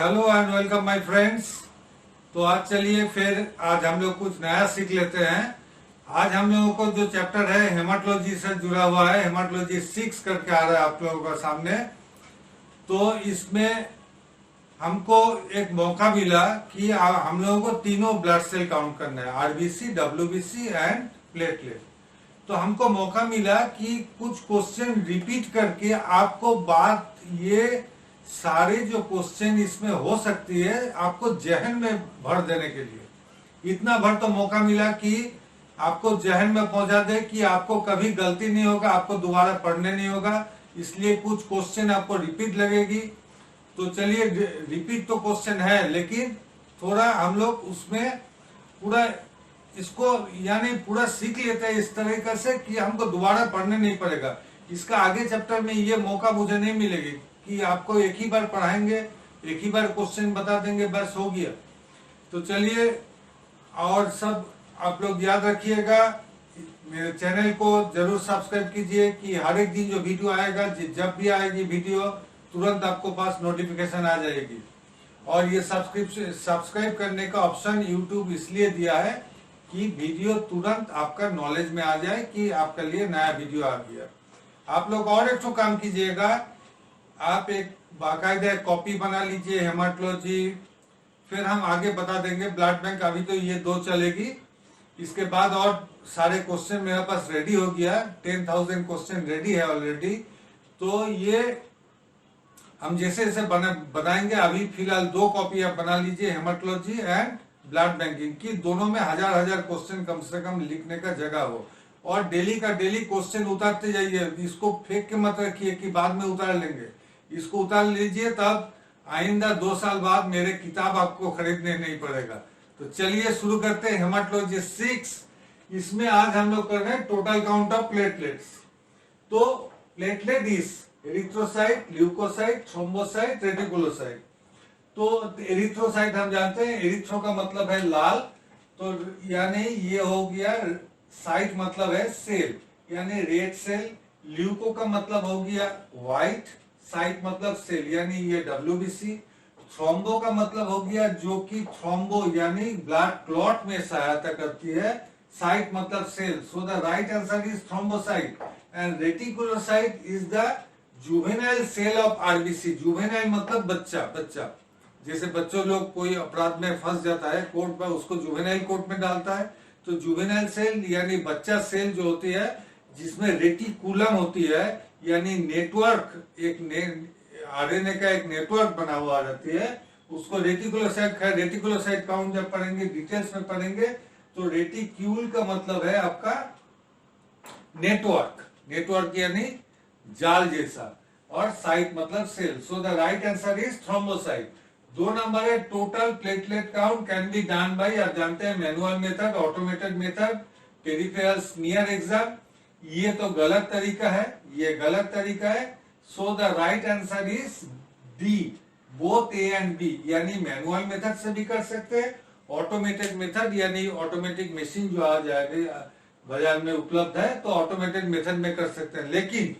Hello and welcome my friends. तो आज चलिए फिर आज हम लोग कुछ नया सीख लेते हैं। आज हम लोगों को जो चैप्टर है हेमाटोलॉजी से जुड़ा हुआ है, हेमाटोलॉजी 6 करके आ रहा है आप लोगों का सामने। तो इसमें हमको एक मौका मिला कि हम लोगों को तीनों ब्लड सेल काउंट करना है, आरबीसी, डब्ल्यूबीसी एंड प्लेटलेट। तो हमको मौका मिला कि कुछ क्वेश्चन रिपीट करके आपको बात ये सारे जो क्वेश्चन इसमें हो सकती है आपको जहन में भर देने के लिए इतना भर तो मौका मिला कि आपको जहन में पहुंचा दे कि आपको कभी गलती नहीं होगा, आपको दोबारा पढ़ने नहीं होगा। इसलिए कुछ क्वेश्चन आपको रिपीट लगेगी। तो चलिए, रिपीट तो क्वेश्चन है लेकिन थोड़ा हम लोग उसमें पूरा इसको यानी पूरा सीख लेते हैं इस तरीके से कि हमको दोबारा पढ़ने नहीं पड़ेगा। इसका आगे चैप्टर में ये मौका मुझे नहीं मिलेगी कि आपको एक ही बार पढ़ाएंगे, एक ही बार क्वेश्चन बता देंगे, बस हो गया। तो चलिए, और सब आप लोग याद रखिएगा, मेरे चैनल को जरूर सब्सक्राइब कीजिए कि हर एक दिन जो वीडियो आएगा, जब भी आएगी वीडियो तुरंत आपको पास नोटिफिकेशन आ जाएगी। और ये सब्सक्राइब करने का ऑप्शन यूट्यूब इसलिए दिया है कि वीडियो तुरंत आपका नॉलेज में आ जाए कि आपके लिए नया वीडियो आ गया। आप लोग और एक काम कीजिएगा, आप एक बाकायदा कॉपी बना लीजिए हेमाटोलॉजी, फिर हम आगे बता देंगे ब्लड बैंक। अभी तो ये 2 चलेगी, इसके बाद और सारे क्वेश्चन मेरे पास रेडी हो गया, 10,000 क्वेश्चन रेडी है ऑलरेडी। तो ये हम जैसे जैसे बताएंगे। अभी फिलहाल 2 कॉपी आप बना लीजिए, हेमाटोलॉजी एंड ब्लड बैंकिंग की। दोनों में हजार क्वेश्चन कम से कम लिखने का जगह हो, और डेली का डेली क्वेश्चन उतारते जाइए। इसको फेंक के मत रखिए कि बाद में उतार लेंगे, इसको उतार लीजिए, तब आइंदा 2 साल बाद मेरे किताब आपको खरीदने नहीं पड़ेगा। तो चलिए शुरू करते हैं हेमाटोलॉजी 6। इसमें आज हम लोग कर रहे हैं टोटल काउंट ऑफ प्लेटलेट्स। तो platelet is erythrocyte, leucocyte, thrombocyte, reticulocyte. तो एरिथ्रोसाइट हम जानते हैं, एरिथ्रो का मतलब है लाल, तो यानी ये हो गया, साइट मतलब है सेल यानी रेड सेल। ल्यूको का मतलब हो गया व्हाइट, साइट मतलब सेल यानी ये डब्ल्यूबीसी। थ्रोम्बो का मतलब हो गया जो कि थ्रोम्बो यानी ब्लड क्लॉट में सहायता करती है, साइट मतलब cell. So the right answer is thrombocyte. And reticulocyte is the juvenile cell of RBC. Juvenile मतलब बच्चा। जैसे बच्चों लोग कोई अपराध में फंस जाता है कोर्ट में, उसको जुवेनाइल कोर्ट में डालता है। तो जुवेनाइल सेल यानी बच्चा सेल जो होती है, जिसमें रेटिकुलम होती है यानी नेटवर्क, एक आरएनए का एक नेटवर्क बना हुआ आ जाती है, उसको रेटिकुलोसाइट। रेटिकुलोसाइट काउंट जब पढ़ेंगे, डिटेल्स में पढ़ेंगे, तो रेटिक्यूल का मतलब है आपका नेटवर्क यानी जाल जैसा, और साइट मतलब cell. So the right answer is thrombocyte. 2 number है total platelet count can be done by, आप जानते हैं, manual method, automated method, peripheral smear exam. ये तो गलत तरीका है, ये गलत तरीका है। So the right answer is D, both A and B, यानी मैनुअल मेथड से भी कर सकते हैं, ऑटोमेटेड मेथड यानी ऑटोमेटिक मशीन जो आ जाएगा बाजार में उपलब्ध है, तो ऑटोमेटेड मेथड में कर सकते हैं। लेकिन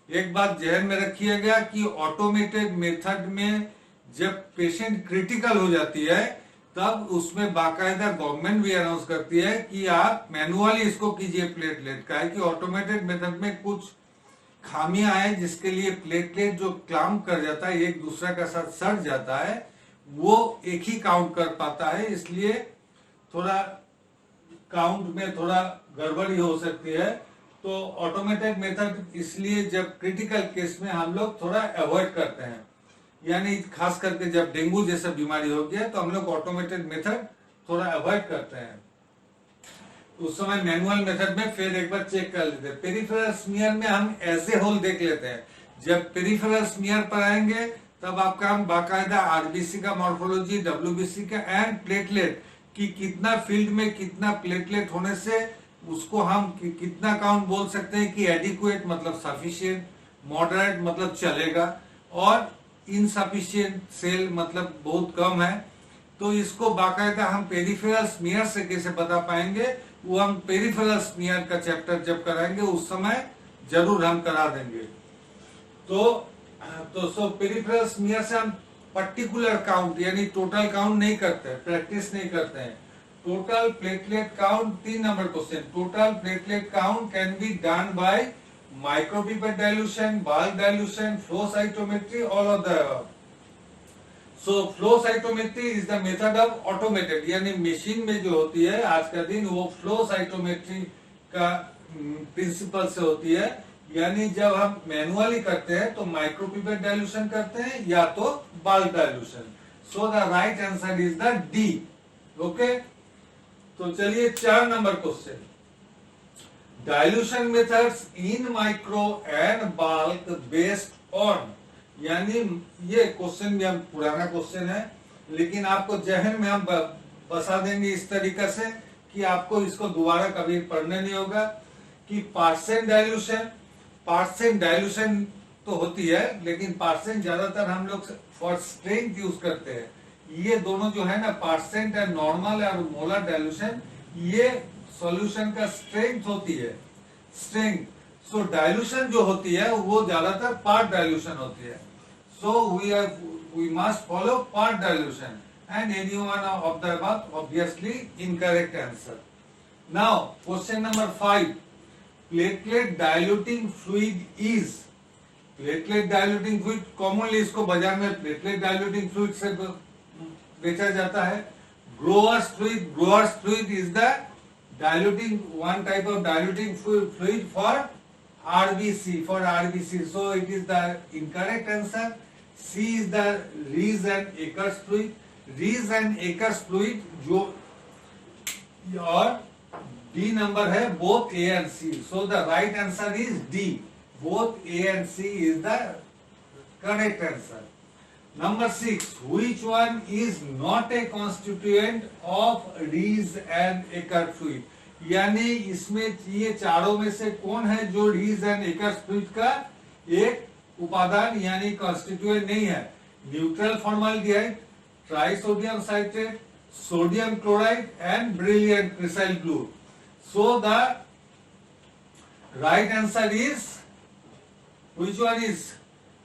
एक बात जहन में रखिएगा कि ऑटोमेटेड मेथड में जब पेशेंट क्रिटिकल हो जाती है, तब उसमें बाकायदा गवर्नमेंट भी अनाउंस करती है कि आप मैनुअली इसको कीजिए प्लेटलेट का। है कि ऑटोमेटेड मेथड में कुछ खामियां हैं, जिसके लिए प्लेटलेट जो क्लाम्प कर जाता है, एक दूसरे का साथ सट जाता है, वो एक ही काउंट कर पाता है। इसलिए थोड़ा काउंट में थोड़ा गड़बड़ी हो सकती है। तो ऑटोमेटेड मेथड इसलिए जब क्रिटिकल केस में हम लोग थोड़ा अवॉइड करते हैं, यानी खास करके जब डेंगू जैसा बीमारी हो गया तो हम लोग ऑटोमेटेड मेथड थोड़ा अवॉइड करते हैं। उस समय मैनुअल मेथड में फिर एक बार चेक कर लेते हैं। पेरिफेरल स्मीयर में हम एज ए होल देख लेते हैं। जब पेरिफेरल स्मीयर पर आएंगे तब आपका हम बाकायदा आरबीसी का मॉर्फोलॉजी, डब्ल्यूबीसी का एंड प्लेटलेट की कितना फील्ड में कितना प्लेटलेट होने से उसको हम कितना काउंट बोल सकते हैं कि एडिक्वेट मतलब सफिशिएंट, मॉडरेट मतलब चलेगा, और इनसफिशिएंट सेल मतलब बहुत कम है। तो इसको बाकायदा हम पेरिफेरल स्मीयर से कैसे बता पाएंगे, वो हम पेरिफेरल स्मीयर का चैप्टर जब कराएंगे उस समय जरूर हम करा देंगे। तो सो पेरिफेरल स्मीयर से हम पर्टिकुलर काउंट यानी टोटल काउंट नहीं करते, प्रैक्टिस नहीं करते हैं। Total platelet count, 3 number question, total platelet count can be done bye micropipette dilution, bulk dilution, flow cytometry, all of the above. So flow cytometry is the method of automated, यानी machine में जो होती है आज का दिन वो flow cytometry का प्रिंसिपल से होती है। यानी जब हम मैनुअली करते हैं तो माइक्रोपिपेट डाइल्यूशन करते हैं या तो bulk dilution. So the right answer is the D. Okay, तो चलिए 4 number question, dilution methods in micro and bulk based on, यानी ये क्वेश्चन भी हम पुराना क्वेश्चन है लेकिन आपको जहन में हम बसा देंगे इस तरीके से कि आपको इसको दोबारा कभी पढ़ने नहीं होगा कि परसेंट डाइल्यूशन तो होती है लेकिन परसेंट ज्यादातर हम लोग फॉर स्ट्रेंथ यूज करते हैं। ये दोनों जो है ना, परसेंट एंड नॉर्मल और मोलर डाइल्यूशन, ये सॉल्यूशन का स्ट्रेंथ होती है, स्ट्रेंथ। सो डाइल्यूशन जो होती है वो ज्यादातर पार्ट डाइल्यूशन होती है। So we must follow part dilution and any one of the above obviously incorrect answer. Now question number 5, platelet diluting fluid is, platelet diluting fluid commonly इसको बाजार में प्लेटलेट डाइल्यूटिंग फ्लूइड से बेचा जाता है। Growers fluid is the diluting, one type of diluting fluid for RBC, so it is the incorrect answer. C is the Rees and Akers fluid, Rees and Akers fluid जो, और D number है both A and C, so the right answer is D, both A and C is the correct answer. Number 6, which one is not a constituent of Rees and Akers fluid, यानी इसमें ये चारों में से कौन है जो Rees and Akers fluid का एक उपादान यानी कॉन्स्टिट्यूएंट नहीं है? Neutral formaldehyde, trisodium citrate, sodium chloride and brilliant cresyl blue. So the right answer is, which one is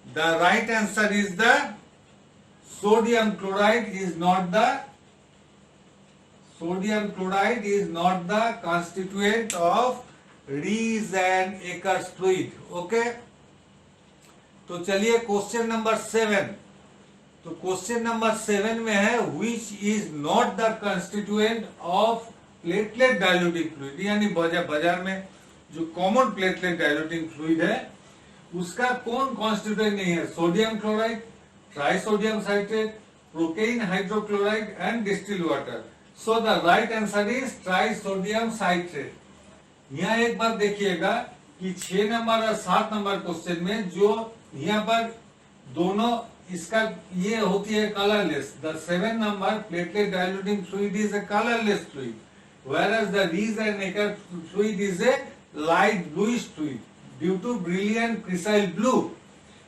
the right answer? Is the sodium chloride is not the constituent of Rees and Akers fluid. Okay, तो चलिए question number 7, तो question number 7 में है which is not the constituent of platelet diluting fluid, यानी बाजार में जो common platelet diluting fluid है उसका कौन कॉन्स्टिट्यूएंट नहीं है? Sodium chloride, trisodium citrate, procaine hydrochloride and distil water. So the right answer is trisodium citrate. यहाँ एक बार देखिएगा कि 6 नंबर और 7 नंबर क्वेश्चन में जो यहाँ पर दोनों इसका ये होती है colourless, the 7 number platelet diluting fluid is a colourless fluid, whereas the Rees and Akers fluid is a light bluish fluid due to brilliant crescent blue.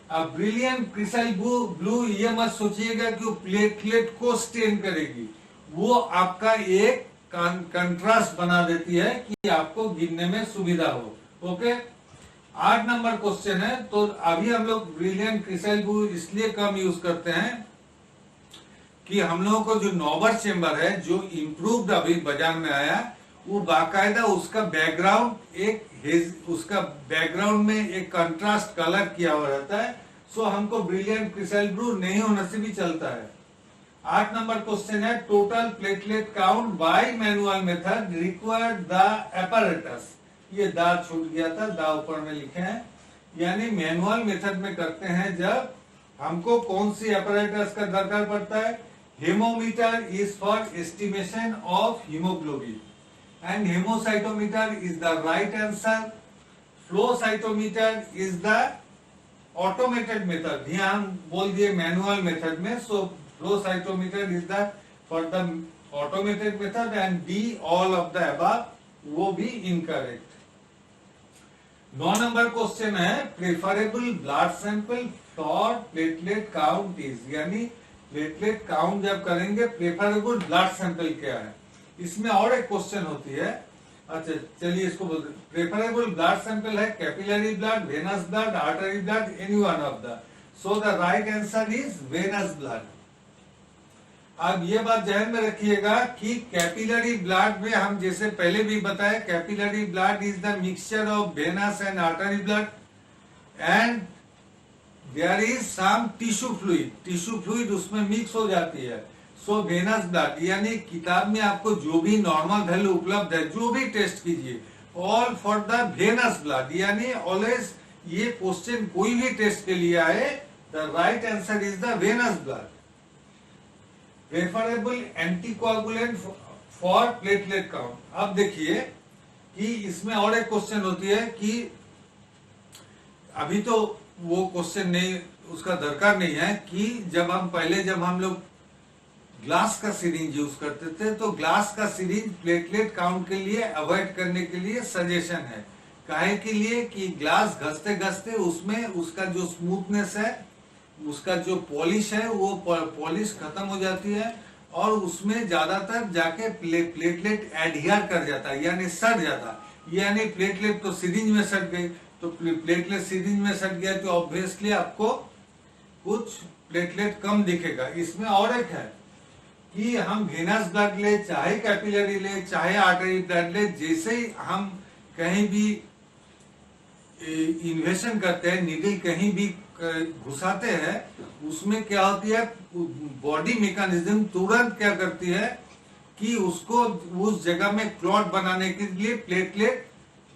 अब ब्रिलियंट क्रिसाइल ब्लू ये मत सोचिएगा कि वो प्लेटलेट को स्टेन करेगी, वो आपका एक कंट्रास्ट बना देती है कि आपको गिनने में सुविधा हो। ओके, 8 नंबर क्वेश्चन है, तो अभी हम लोग ब्रिलियंट क्रिसाइल ब्लू इसलिए कम यूज करते हैं कि हम लोगों को जो नॉबर चेम्बर है जो इम्प्रूव्ड अभी बाजार में आया, वो बाकायदा उसका बैकग्राउंड में एक कंट्रास्ट कलर किया हुआ रहता है। सो हमको ब्रिलियंट क्रिसाइल ब्लू नहीं होने से भी चलता है। 8 नंबर क्वेश्चन है, total platelet count bye manual method required the apparatus, ये दा छूट गया था, दा ऊपर में लिखे हैं, यानी मैनुअल मेथड में करते हैं जब हमको कौन सी apparatus का दरकार पड़ता है? Haemometer is for estimation of haemoglobin and hemocytometer is the right answer. Flow cytometer is the automated method, यहाँ हम बोल दिए मैनुअल मेथड में, so flow cytometer is the for the automated method and D all of the above, वो भी incorrect। 9 number question है, preferable blood sample for platelet count is, यानी platelet count जब करेंगे प्रेफरेबल ब्लड सैंपल क्या है? इसमें और एक क्वेश्चन होती है। अच्छा चलिए इसको बोलते हैं, प्रेफरेबल ब्लड सैंपल है capillary blood, venous blood, artery blood, any one of the. So the right answer is venous blood. अब ये बात ध्यान में रखिएगा कि कैपिलरी ब्लड में हम जैसे पहले भी बताए, capillary blood is the mixture of venous and artery blood and there is some tissue fluid उसमें मिक्स हो जाती है। सो वेनस ब्लड यानी किताब में आपको जो भी नॉर्मल वैल्यू उपलब्ध है, जो भी टेस्ट कीजिए, all for the venous blood, यानी ऑलवेज ये क्वेश्चन कोई भी टेस्ट के लिए आए, the right answer is the venous blood. Preferable anticoagulant for platelet count. अब देखिए कि इसमें और एक क्वेश्चन होती है कि अभी तो वो क्वेश्चन नहीं, उसका दरकार नहीं है कि जब हम लोग ग्लास का सिरिंज यूज करते थे, तो ग्लास का सिरिंज प्लेटलेट काउंट के लिए अवॉइड करने के लिए सजेशन है। काहे के लिए कि ग्लास घसते घसते उसमें उसका जो स्मूथनेस है, उसका जो पॉलिश है, वो पॉलिश खत्म हो जाती है और उसमें ज्यादातर जाके प्लेटलेट एडहियर कर जाता है, यानी सट जाता है। यानी प्लेटलेट तो सिरिंज में सट गई, तो प्लेटलेट सिरिंज में सट गया तो ऑब्वियसली आपको कुछ प्लेटलेट कम दिखेगा। इसमें और एक है कि हम वेनस ब्लड ले, चाहे कैपिलरी ले, चाहे आर्टरी ब्लड ले, जैसे ही हम कहीं भी इन्वेशन करते हैं, नीडल कहीं भी घुसाते हैं, उसमें क्या होती है, बॉडी मैकेनिज्म तुरंत क्या करती है कि उसको उस जगह में क्लॉट बनाने के लिए प्लेटलेट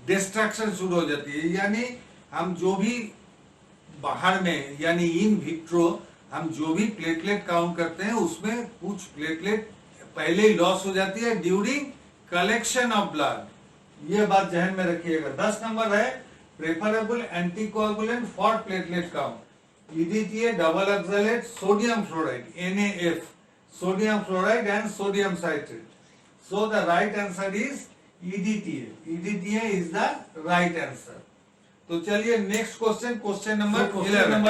डिस्ट्रक्शन शुरू हो जाती है। यानी हम जो भी बाहर में यानी इन विट्रो हम जो भी प्लेटलेट काउंट करते हैं, उसमें कुछ प्लेटलेट पहले ही लॉस हो जाती है ड्यूरिंग कलेक्शन ऑफ ब्लड। ये बात ध्यान में रखिएगा। 10 नंबर है preferable anticoagulant for platelet count, EDTA double oxalate sodium fluoride NaF, sodium fluoride and sodium citrate. So the right answer is EDTA is the right answer. तो चलिए next question number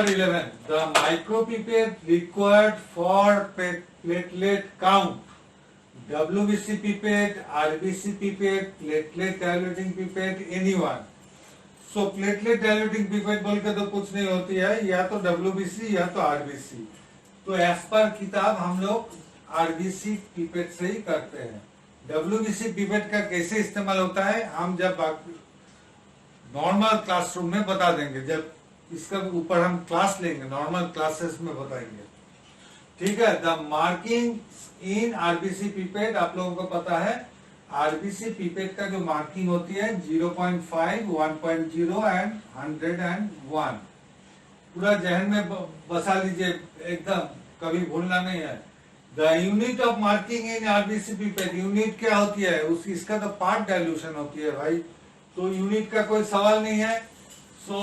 11। The micropipette required for platelet count, WBC pipette, RBC pipette, platelet diluting pipette, anyone. So platelet diluting pipette बोल के तो कुछ नहीं होती है, या तो WBC या तो RBC। तो एज पर किताब हम लोग RBC पिपेट से ही करते हैं। WBC पिपेट का कैसे इस्तेमाल होता है हम जब नॉर्मल क्लासरूम में बता देंगे, जब इसका ऊपर हम क्लास लेंगे, नॉर्मल क्लासेस में बताएंगे। ठीक है। The marking in RBC pipette, आप लोगों को पता है RBC पिपेट का जो मार्किंग होती है 0.5, 1.0 एंड 100 एंड 1। पूरा जहन में बसा लीजिए, एकदम कभी भूलना नहीं है। The unit of marking in RBC pipette, unit क्या होती है इसका तो पार्ट डायल्यूशन होती है भाई, तो यूनिट का कोई सवाल नहीं है। सो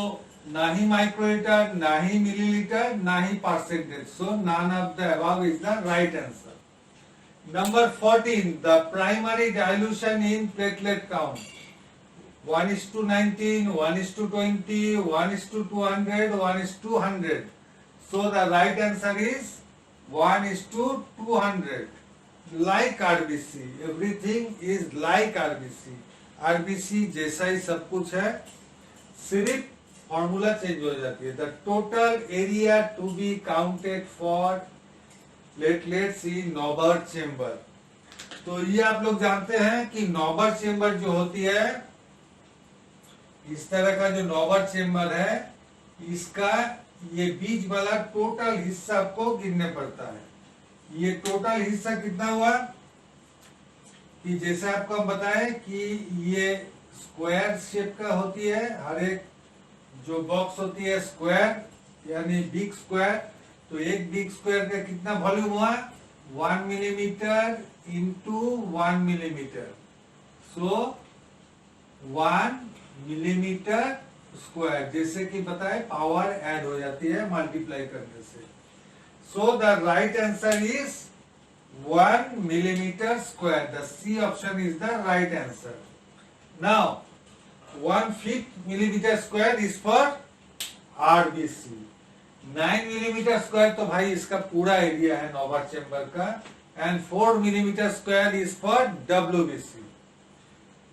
ना ही माइक्रोलीटर, ना ही मिलीलीटर, ना ही percentage. So none of the above is the right answer. Number 14, the primary dilution in platelet count, 1:19, 1:20, 1:200, 1:100. So the right answer is 1:200. Like RBC, everything is like RBC. RBC जैसा ही सब कुछ है, सिर्फ formula change हो जाती है। The total area to be counted for platelets in Norbert chamber. तो ये आप लोग जानते हैं कि नॉबर्ट चेंबर जो होती है, इस तरह का जो नॉबर्ट चेंबर है, इसका ये बीच वाला टोटल हिस्सा आपको गिनने पड़ता है। ये टोटल हिस्सा कितना हुआ कि जैसे आपको हम बताएं कि ये स्क्वायर शेप का होती है, हर एक जो बॉक्स होती है स्क्वायर यानी बिग स्क्वायर। तो एक बिग स्क्वायर का कितना वॉल्यूम हुआ 1 मिलीमीटर इंटू 1 मिलीमीटर। सो 1 मिलीमीटर स्क्वायर, जैसे कि बताए पावर ऐड हो जाती है मल्टीप्लाई करने से। So the right answer is 1 millimetre square. The C option is the right answer. Now 1/5 millimetre square is for RBC। 9 millimetre square तो भाई इसका पूरा एरिया है नॉबर्ट चेंबर का, and 4 millimetre square is for WBC।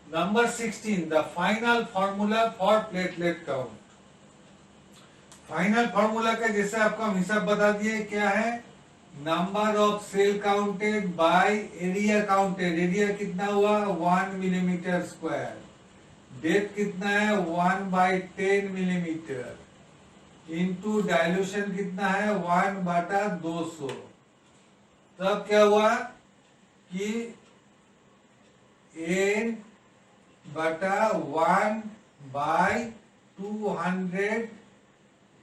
Number 16, the final formula for platelet count. Final formula का जैसे आपको हम हिसाब बता दिए, क्या है, number of cell counted by area counted. Area कितना हुआ 1 मिलीमीटर स्क्वायर, डेप्थ कितना है 1/10 मिलीमीटर इंटू डायल्यूशन कितना है 1/200। तब क्या हुआ कि n/1/200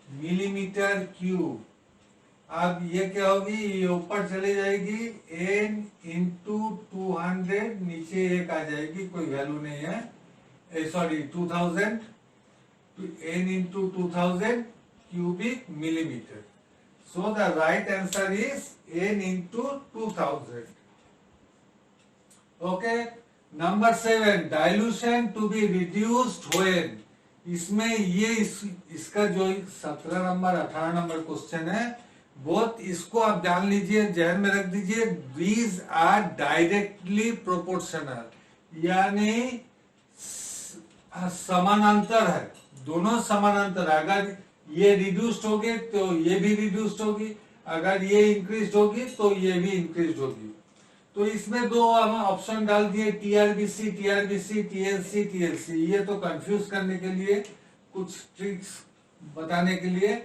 मिलीमीटर क्यूब। अब ये क्या होगी, ये ऊपर चली जाएगी, n इंटू 200, नीचे एक आ जाएगी, कोई वैल्यू नहीं है, sorry 2000, n into 2000 cubic millimeter. So the right answer is n into 2000. Okay. Number 7, dilution to be reduced when। इसमें ये इसका जो 17 नंबर 18 नंबर क्वेश्चन है, बहुत इसको आप जान लीजिए, जहन में रख दीजिए। These are directly proportional, यानी समानांतर है, दोनों समानांतर। अगर ये रिड्यूस्ड होगी तो ये भी रिड्यूस्ड होगी, अगर ये इंक्रीज होगी तो ये भी इंक्रीज होगी। तो इसमें दो हम ऑप्शन डाल दिए, टीआरबीसी, टीआरबीसी, टीएलसी, टीएलसी। ये तो कंफ्यूज करने के लिए, कुछ ट्रिक्स बताने के लिए।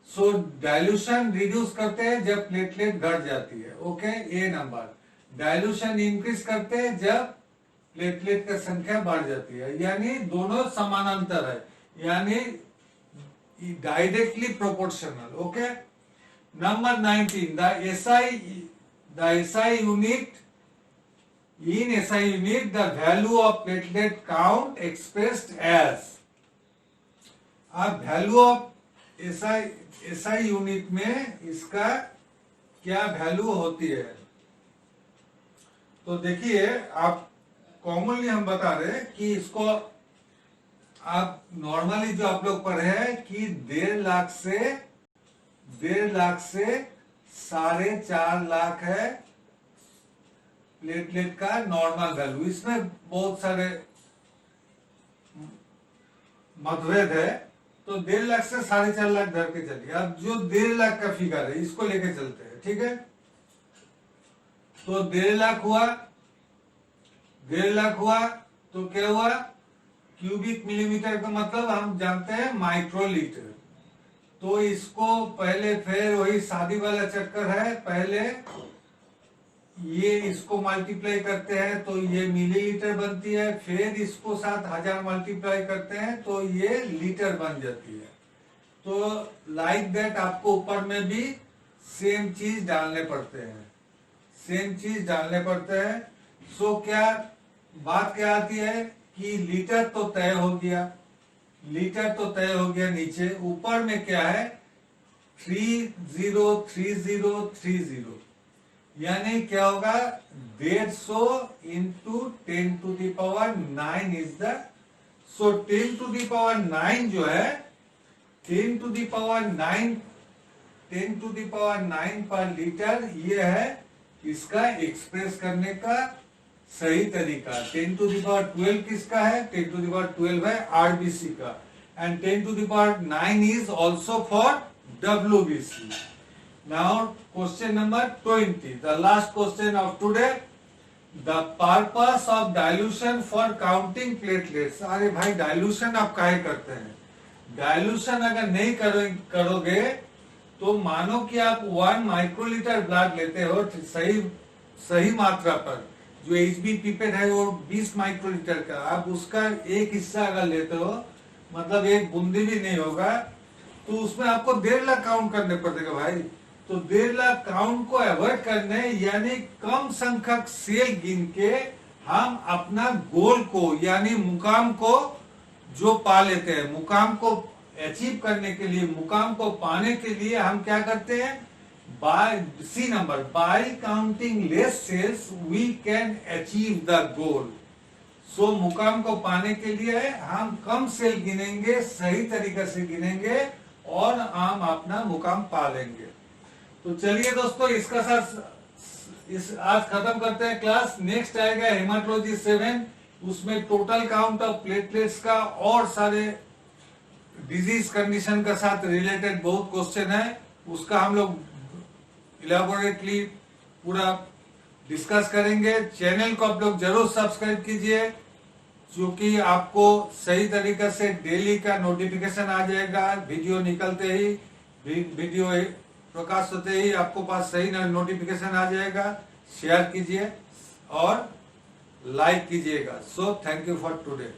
सो डाइल्यूशन रिड्यूस करते हैं जब प्लेटलेट घट जाती है, ओके, ए नंबर। डाइल्यूशन इंक्रीज करते हैं जब प्लेटलेट का संख्या बढ़ जाती है, यानी दोनों समानांतर है, यानी directly proportional. Okay. Number 19, the SI unit, in SI unit the value of platelet count expressed as। अब वैल्यू ऑफ SI यूनिट में इसका क्या वैल्यू होती है, तो देखिए, आप कॉमनली हम बता रहे कि इसको आप नॉर्मली जो आप लोग पढ़े हैं कि 1.5 लाख से 4.5 लाख है प्लेटलेट का नॉर्मल वैल्यू। इसमें बहुत सारे मतभेद है, तो 1.5 लाख से 4.5 लाख धर के चलिए। अब जो 1.5 लाख का फिगर है इसको लेके चलते हैं, ठीक है। तो 1.5 लाख हुआ, 1.5 लाख हुआ तो क्या हुआ, क्यूबिक मिलीमीटर का मतलब हम जानते हैं माइक्रोलीटर। तो इसको पहले फिर वही शादी वाला चक्कर है, पहले ये इसको मल्टीप्लाई करते हैं तो ये मिलीलीटर बनती है, फिर इसको साथ 1000 मल्टीप्लाई करते हैं तो ये लीटर बन जाती है। तो लाइक दैट आपको ऊपर में भी सेम चीज डालने पड़ते हैं, सेम चीज डालने पड़ते हैं। सो क्या बात क्या आती है कि लीटर तो तय हो गया, लीटर तो तय हो गया, नीचे ऊपर में क्या है 303030, यानी क्या होगा 150 इंटू 10⁹ इज द, सो 10⁹ जो है 10⁹ पर लीटर, ये है इसका एक्सप्रेस करने का सही तरीका। 10⁻12 किसका है, 10⁻12 है आरबीसी का, and 10⁹ is also for WBC. Now question number 20, the last question of today, the purpose of dilution for counting platelets. अरे भाई डाइल्यूशन आप काहे करते हैं, डाइल्यूशन अगर नहीं करोगे तो मानो कि आप 1 माइक्रोलीटर ब्लड लेते हो, सही मात्रा पर, जो एचबी पिपेट है वो 20 माइक्रोलीटर का, आप उसका एक हिस्सा अगर लेते हो, मतलब एक बूंदी भी नहीं होगा, तो उसमें आपको 1.5 लाख काउंट करने पड़ेगा भाई। तो 1.5 लाख काउंट को अवॉइड करने, यानी कम संख्यक सेल गिन के हम अपना गोल को, यानी मुकाम को जो पा लेते हैं, मुकाम को अचीव करने के लिए, मुकाम को पाने के लिए हम क्या करते हैं, by C number, by counting less cells we can achieve the goal। सो मुकाम को पाने के लिए हम कम सेल गिनेंगे, सही तरीके से गिनेंगे और हम अपना मुकाम पा लेंगे। तो चलिए दोस्तों, इसका साथ आज खत्म करते हैं क्लास। नेक्स्ट आएगा हेमाटोलॉजी 7, उसमें टोटल काउंट ऑफ प्लेटलेट्स का और सारे डिजीज कंडीशन के साथ रिलेटेड बहुत क्वेश्चन है, उसका हम लोग इलेबोरेटली पूरा डिस्कस करेंगे। चैनल को आप लोग जरूर सब्सक्राइब कीजिए, क्योंकि आपको सही तरीके से डेली का नोटिफिकेशन आ जाएगा। वीडियो निकलते ही, वीडियो प्रकाश होते ही आपको पास सही नोटिफिकेशन आ जाएगा। शेयर कीजिए और लाइक कीजिएगा। So thank you for today.